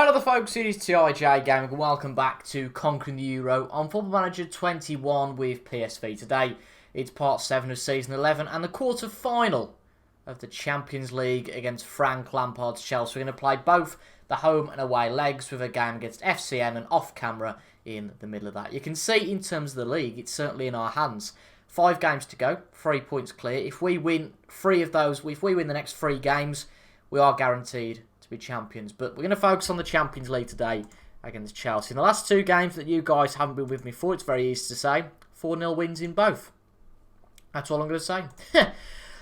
Hello there folks, it is TIJ Gaming and welcome back to Conquering the Euro on Football Manager 21 with PSV. Today it's part 7 of Season 11 and the quarter-final of the Champions League against Frank Lampard's Chelsea. We're going to play both the home and away legs with a game against FCN and off-camera in the middle of that. You can see in terms of the league, it's certainly in our hands. 5 games to go, 3 points clear. If we win 3 of those, if we win the next 3 games, we are guaranteed to be champions. But we're going to focus on the Champions League today against Chelsea. In the last 2 games that you guys haven't been with me for, it's very easy to say, 4-0 wins in both. That's all I'm going to say.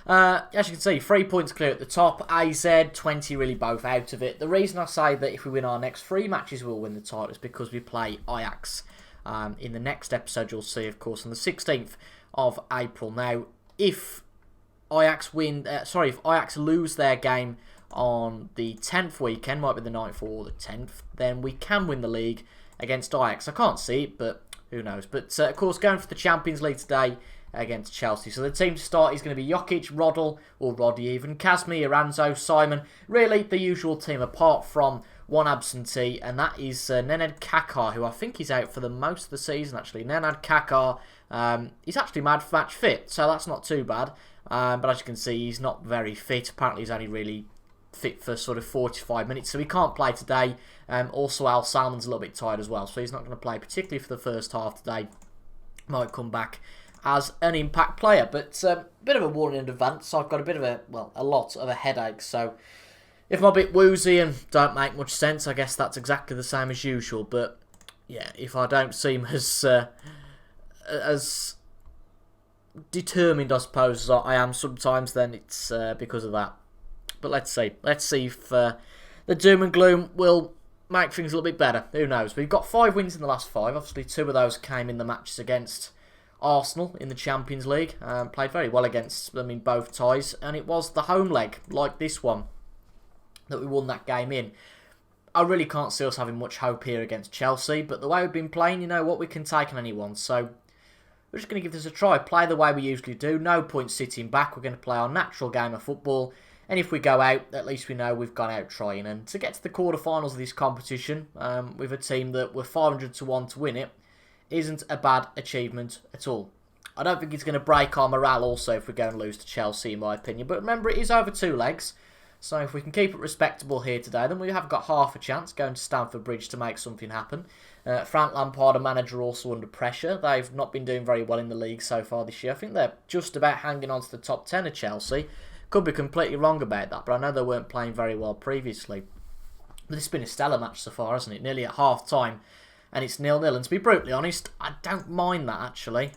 As you can see, 3 points clear at the top. AZ, 20 really both out of it. The reason I say that if we win our next 3 matches we'll win the title is because we play Ajax. In the next episode you'll see, of course, on the 16th of April. Now, if Ajax lose their game on the 10th weekend, might be the 9th or the 10th, then we can win the league against Ajax. I can't see it, but who knows. But, of course, going for the Champions League today against Chelsea. So the team to start is going to be Jokic, Roddle, or Roddy even, Kazmi, Aranzo, Simon. Really, the usual team, apart from one absentee, and that is Nenad Kakar, who I think is out for the most of the season, actually. Nenad Kakar, he's actually match fit, so that's not too bad. But as you can see, he's not very fit. Apparently, he's only really fit for sort of 45 minutes, so he can't play today. Also, Al Salmon's a little bit tired as well, so he's not going to play, particularly for the first half today. Might come back as an impact player, but a bit of a warning in advance. So I've got a lot of a headache, so if I'm a bit woozy and don't make much sense, I guess that's exactly the same as usual. But yeah, if I don't seem as determined, I suppose, as I am sometimes, then it's because of that. But let's see if the doom and gloom will make things a little bit better. Who knows? We've got 5 wins in the last 5. Obviously, 2 of those came in the matches against Arsenal in the Champions League. Played very well against them in both ties, and it was the home leg, like this one, that we won that game in. I really can't see us having much hope here against Chelsea, but the way we've been playing, you know what, we can take on anyone. So we're just going to give this a try. Play the way we usually do. No point sitting back. We're going to play our natural game of football. And if we go out, at least we know we've gone out trying. And to get to the quarterfinals of this competition, with a team that were 500 to 1 to win it, isn't a bad achievement at all. I don't think it's going to break our morale also if we go and lose to Chelsea, in my opinion. But remember, it is over 2 legs. So if we can keep it respectable here today, then we have got half a chance going to Stamford Bridge to make something happen. Frank Lampard, a manager, also under pressure. They've not been doing very well in the league so far this year. I think they're just about hanging on to the top 10 of Chelsea. Could be completely wrong about that, but I know they weren't playing very well previously. But this has been a stellar match so far, hasn't it? Nearly at half-time, and it's 0-0. And to be brutally honest, I don't mind that, actually,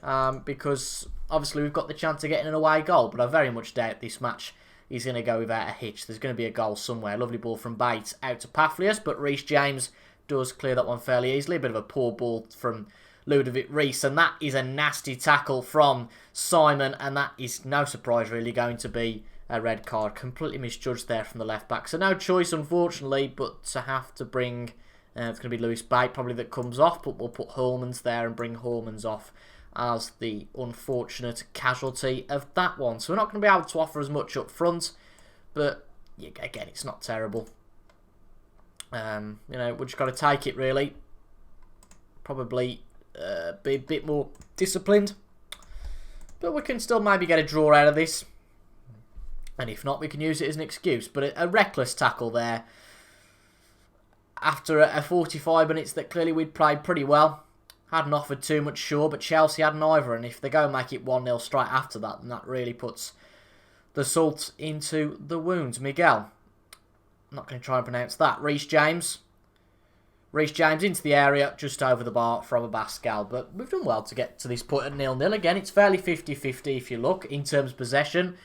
because obviously we've got the chance of getting an away goal, but I very much doubt this match is going to go without a hitch. There's going to be a goal somewhere. Lovely ball from Bates out to Paflius, but Reece James does clear that one fairly easily. A bit of a poor ball from Ludovic Reece, and that is a nasty tackle from Simon, and that is no surprise really going to be a red card. Completely misjudged there from the left back. So no choice, unfortunately, but to have to bring, it's going to be Lewis Bate probably that comes off, but we'll put Hormans there and bring Hormans off as the unfortunate casualty of that one. So we're not going to be able to offer as much up front, but yeah, again, it's not terrible. We've just got to take it really. Probably be a bit more disciplined, but we can still maybe get a draw out of this. And if not, we can use it as an excuse. But a reckless tackle there after a 45 minutes that clearly we'd played pretty well. Hadn't offered too much, sure, but Chelsea hadn't either. And if they go and make it 1-0 straight after that, then that really puts the salt into the wound. Miguel. I'm not going to try and pronounce that. Reece James. Reece James into the area, just over the bar from Abascal. But we've done well to get to this point at 0-0. Again, it's fairly 50-50 if you look in terms of possession.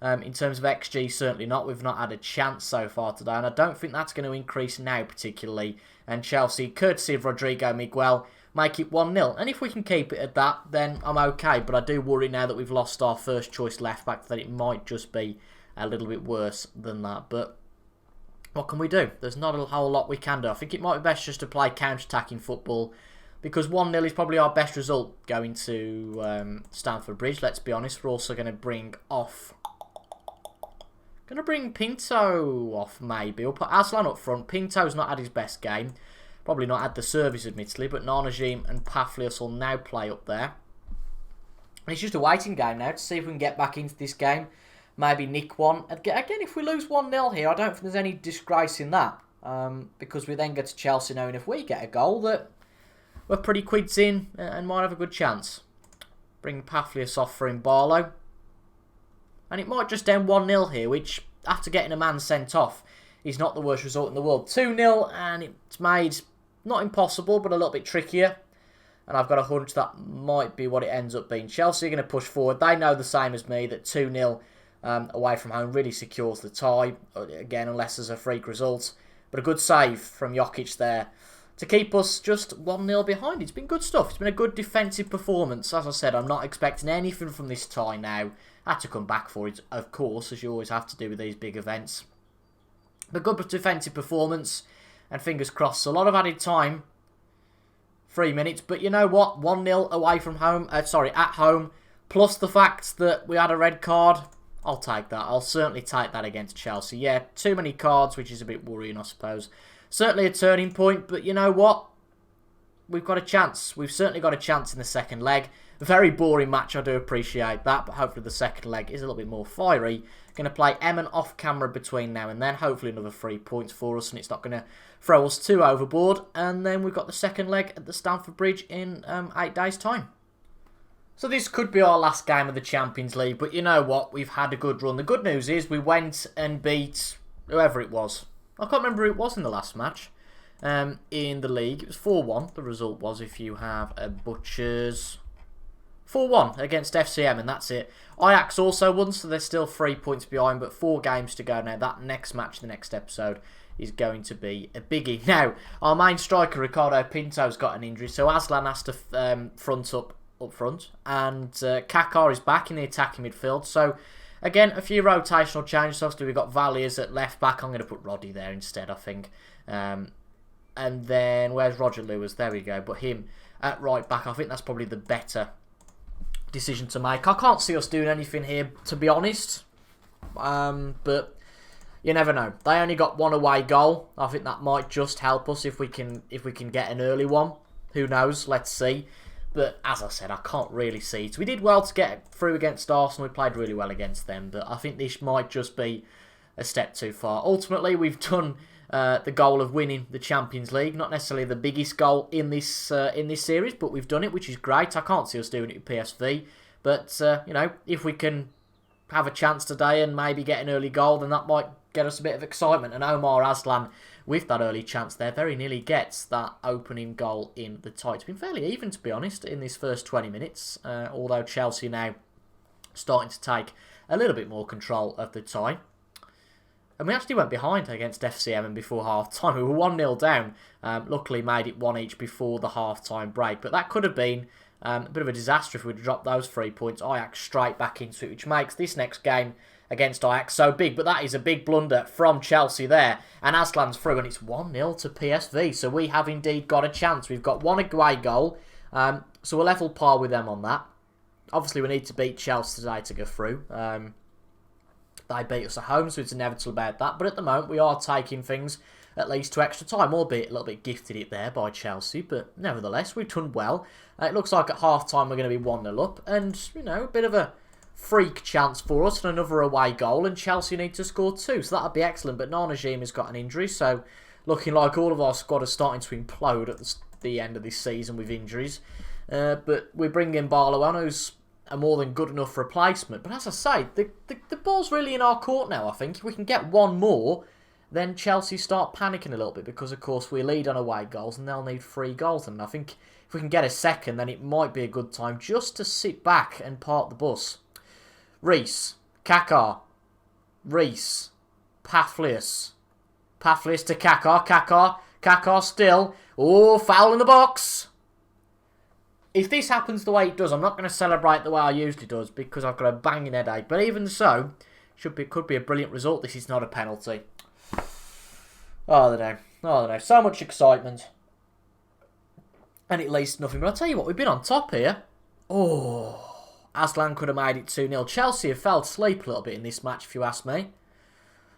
In terms of XG, certainly not. We've not had a chance so far today, and I don't think that's going to increase now particularly. And Chelsea, courtesy of Rodrigo Miguel, make it 1-0. And if we can keep it at that, then I'm okay. But I do worry now that we've lost our first choice left back that it might just be a little bit worse than that. But what can we do? There's not a whole lot we can do. I think it might be best just to play counter-attacking football, because 1-0 is probably our best result going to Stamford Bridge, let's be honest. We're also going to bring off Going to bring Pinto off, maybe. We'll put Aslan up front. Pinto's not had his best game. Probably not had the service, admittedly. But Nanajim and Paflios will now play up there. And it's just a waiting game now to see if we can get back into this game. Maybe nick one. Again, if we lose 1-0 here, I don't think there's any disgrace in that. Because we then get to Chelsea knowing if we get a goal that we're pretty quids in and might have a good chance. Bring Paflios off for Barlow. And it might just end 1-0 here, which, after getting a man sent off, is not the worst result in the world. 2-0, and it's made not impossible, but a little bit trickier. And I've got a hunch that might be what it ends up being. Chelsea are going to push forward. They know the same as me, that 2-0 away from home really secures the tie. Again, unless there's a freak result. But a good save from Jokic there to keep us just 1-0 behind. It's been good stuff. It's been a good defensive performance. As I said, I'm not expecting anything from this tie now. Had to come back for it, of course, as you always have to do with these big events. But good defensive performance, and fingers crossed. A lot of added time, 3 minutes. But you know what? 1-0 away from home, at home, plus the fact that we had a red card. I'll take that. I'll certainly take that against Chelsea. Yeah, too many cards, which is a bit worrying, I suppose. Certainly a turning point, but you know what? We've got a chance. We've certainly got a chance in the second leg. A very boring match, I do appreciate that, but hopefully the second leg is a little bit more fiery. Going to play Emin off camera between now and then. Hopefully another 3 points for us, and it's not going to throw us too overboard. And then we've got the second leg at the Stamford Bridge in 8 days' time. So this could be our last game of the Champions League, but you know what? We've had a good run. The good news is we went and beat whoever it was. I can't remember who it was in the last match. In the league, it was 4-1. The result was, if you have a Butchers, 4-1 against FCM, and that's it. Ajax also won, so they're still 3 points behind, but 4 games to go now. That next match, the next episode, is going to be a biggie. Now, our main striker, Ricardo Pinto's got an injury, so Aslan has to front up front, and Kaká is back in the attacking midfield, so again, a few rotational changes. Obviously, we've got Valiers at left back. I'm going to put Roddy there instead, I think. And then, where's Roger Lewis? There we go. But him at right back, I think that's probably the better decision to make. I can't see us doing anything here, to be honest. But you never know. They only got 1 away goal. I think that might just help us if we can get an early one. Who knows? Let's see. But as I said, I can't really see it. We did well to get through against Arsenal. We played really well against them. But I think this might just be a step too far. Ultimately, we've done the goal of winning the Champions League. Not necessarily the biggest goal in this series, but we've done it, which is great. I can't see us doing it with PSV. But, you know, if we can have a chance today and maybe get an early goal, then that might get us a bit of excitement. And Omar Aslan, with that early chance there, very nearly gets that opening goal in the tie. It's been fairly even, to be honest, in this first 20 minutes, although Chelsea now starting to take a little bit more control of the tie. And we actually went behind against FCM and before half-time. We were 1-0 down. Luckily made it 1 each before the half-time break. But that could have been a bit of a disaster if we'd dropped those 3 points. Ajax straight back into it, which makes this next game against Ajax so big. But that is a big blunder from Chelsea there. And Aslan's through, and it's 1-0 to PSV. So we have indeed got a chance. We've got 1 away goal. So we'll level par with them on that. Obviously, we need to beat Chelsea today to go through. They beat us at home, so it's inevitable about that. But at the moment, we are taking things at least to extra time, albeit a little bit gifted it there by Chelsea. But nevertheless, we've done well. It looks like at half-time we're going to be 1-0 up. And, you know, a bit of a freak chance for us and another away goal. And Chelsea need to score 2, so that would be excellent. But Nanajim has got an injury, so looking like all of our squad is starting to implode at the end of this season with injuries. But we bring in Barlow on, who's a more than good enough replacement. But as I say, the ball's really in our court now, I think. If we can get 1 more, then Chelsea start panicking a little bit because, of course, we lead on away goals and they'll need 3 goals. And I think if we can get a second, then it might be a good time just to sit back and park the bus. Reece, Kaká, Reece, Paflios to Kaká, Kaká still. Oh, foul in the box. If this happens the way it does, I'm not going to celebrate the way I usually do because I've got a banging headache. But even so, could be a brilliant result. This is not a penalty. Oh, I don't know. So much excitement. And it leads to nothing. But I'll tell you what, we've been on top here. Oh, Aslan could have made it 2-0. Chelsea have fell asleep a little bit in this match, if you ask me.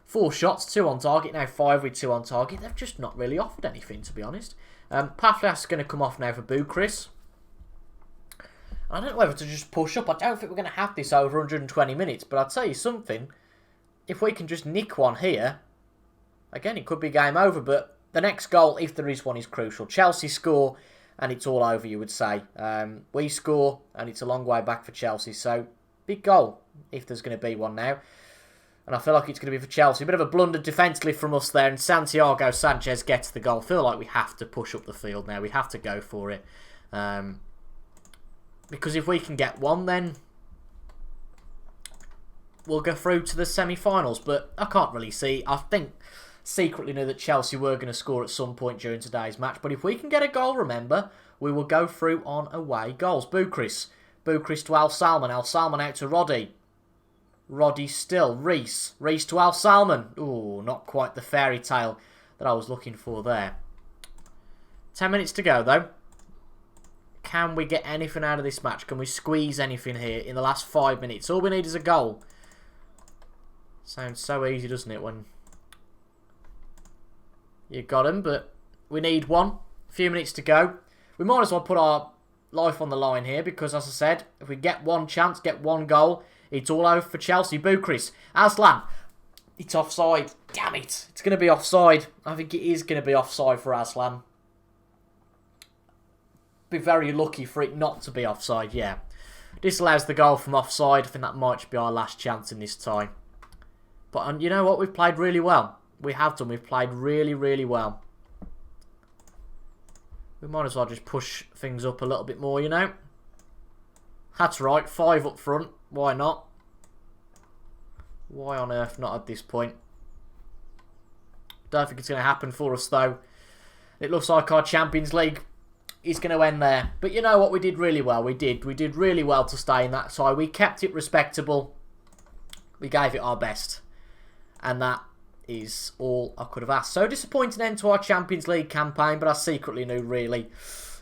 4 shots, 2 on target, now 5 with 2 on target. They've just not really offered anything, to be honest. Pavlias is going to come off now for Bucharest. I don't know whether to just push up. I don't think we're going to have this over 120 minutes, but I'll tell you something. If we can just nick one here, again, it could be game over, but the next goal, if there is one, is crucial. Chelsea score, and it's all over, you would say. We score, and it's a long way back for Chelsea, so big goal, if there's going to be one now. And I feel like it's going to be for Chelsea. A bit of a blunder defensively from us there, and Santiago Sanchez gets the goal. I feel like we have to push up the field now. We have to go for it. Because if we can get one, then we'll go through to the semi-finals. But I can't really see. I think secretly knew that Chelsea were going to score at some point during today's match. But if we can get a goal, remember, we will go through on away goals. Bucharest to Al Salman. Al Salman out to Roddy. Roddy still. Reese to Al Salman. Ooh, not quite the fairy tale that I was looking for there. 10 minutes to go, though. Can we get anything out of this match? Can we squeeze anything here in the last 5 minutes? All we need is a goal. Sounds so easy, doesn't it, when you got him, but we need one. A few minutes to go. We might as well put our life on the line here because, as I said, if we get one chance, get one goal, it's all over for Chelsea. Bucharest. Aslan. It's offside. Damn it. It's going to be offside. I think it is going to be offside for Aslan. Be very lucky for it not to be offside, yeah. This allows the goal from offside. I think that might be our last chance in this tie. But you know what? We've played really well. We have done. We've played really, really well. We might as well just push things up a little bit more, you know. That's right. 5 up front. Why not? Why on earth not at this point? Don't think it's going to happen for us, though. It looks like our Champions League is going to end there. But you know what? We did really well. We did really well to stay in that tie. We kept it respectable. We gave it our best. And that is all I could have asked. So disappointing end to our Champions League campaign, but I secretly knew really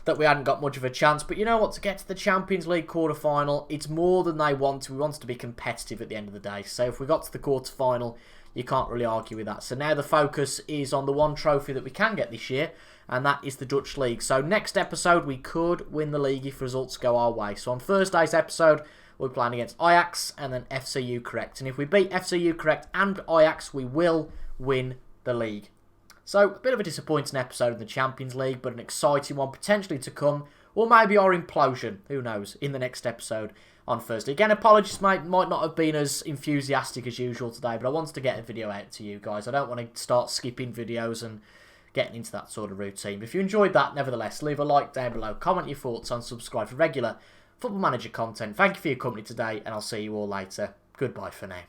that we hadn't got much of a chance. But you know what? To get to the Champions League quarter-final, it's more than they want. We want to be competitive at the end of the day. So if we got to the quarter-final, you can't really argue with that. So now the focus is on the one trophy that we can get this year, and that is the Dutch League. So next episode, we could win the League if results go our way. So on Thursday's episode, we're playing against Ajax and then FC Utrecht. And if we beat FC Utrecht and Ajax, we will win the League. So a bit of a disappointing episode in the Champions League, but an exciting one potentially to come. Or maybe our implosion, who knows, in the next episode on Thursday. Again, apologies, mate, might not have been as enthusiastic as usual today, but I wanted to get a video out to you guys. I don't want to start skipping videos and getting into that sort of routine. But if you enjoyed that, nevertheless, leave a like down below, comment your thoughts, and subscribe for regular Football Manager content. Thank you for your company today, and I'll see you all later. Goodbye for now.